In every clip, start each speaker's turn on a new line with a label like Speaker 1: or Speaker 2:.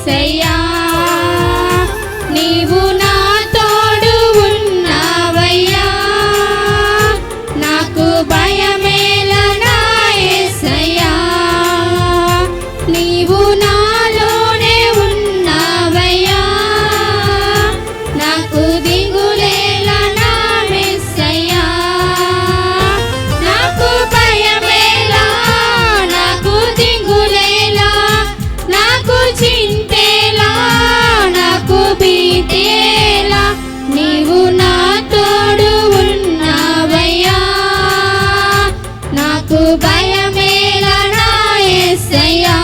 Speaker 1: యేసయ్యా నీవు నా తోడు ఉన్నావయ్యా నాకు భయమేలా నా యేసయ్యా నీవు నాలోనే ఉన్నావయ్యా నాకు దిగులేలా నా యేసయ్యా నాకు భయమేలా నాకు దిగులేలా నాకు చింతేలా నాకు భీతేలా నీవు నా తోడు ఉన్నావయ్యా నాకు భయమేలా నా యేసయ్యా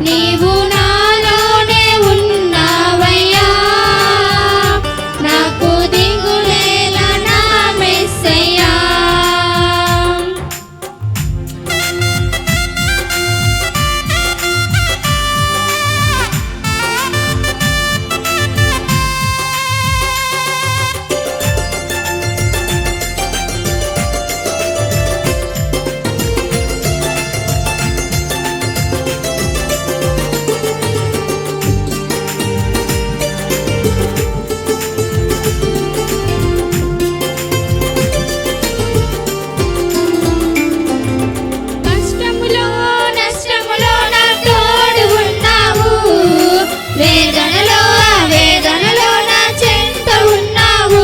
Speaker 1: నీవు నాలోనే ఉన్నావయ్యా నాకు దిగులేలా నా యేసయ్యా కష్టములో నష్టములో నా తోడు ఉన్నావు వేదనలో వేదనలో నా చెంత ఉన్నావు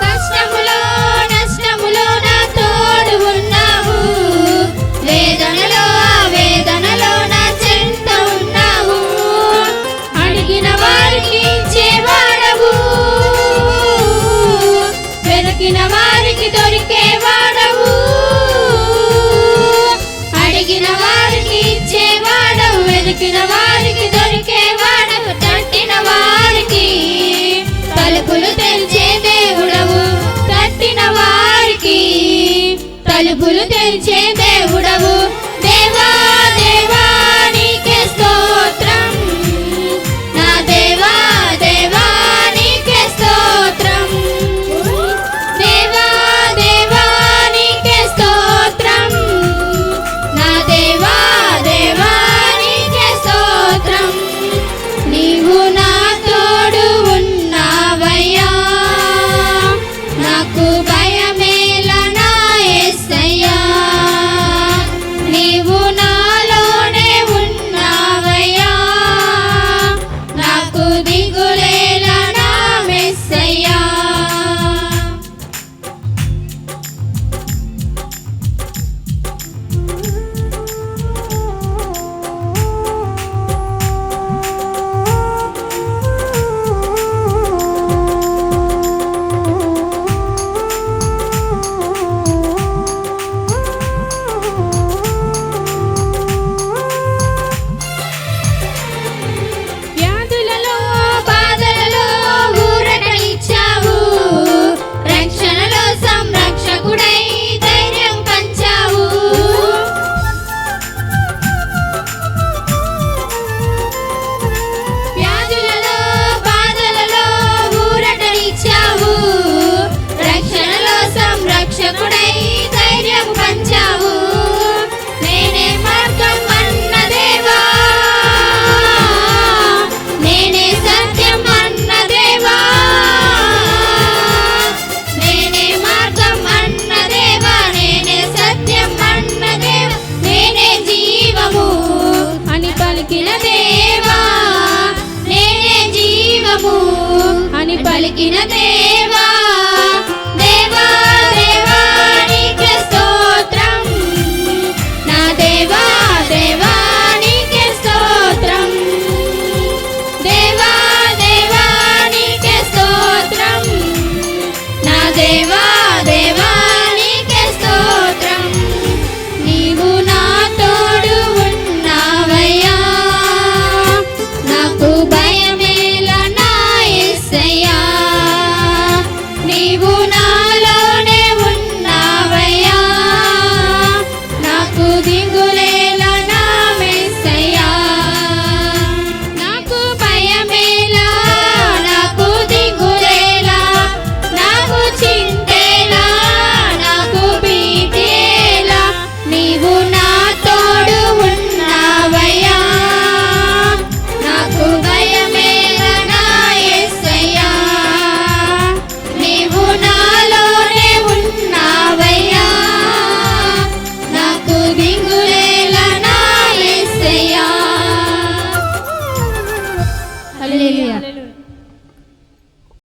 Speaker 1: కష్టములో నష్టములో నా తోడు ఉన్నావు వేదనలో వేదనలో నా చెంత ఉన్నావు అడిగిన వారికి ఇచ్చేవాడవు వెతికిన వారికి దొరికేవాడవు అడిగిన వారికి ఇచ్చేవాడవు వెతికిన వారికి దొరికేవాడవు తట్టిన వారికి తలుపులు తెరిచే దేవుడవు తట్టిన వారికి తలుపులు తెరిచే దేవుడవు దేవా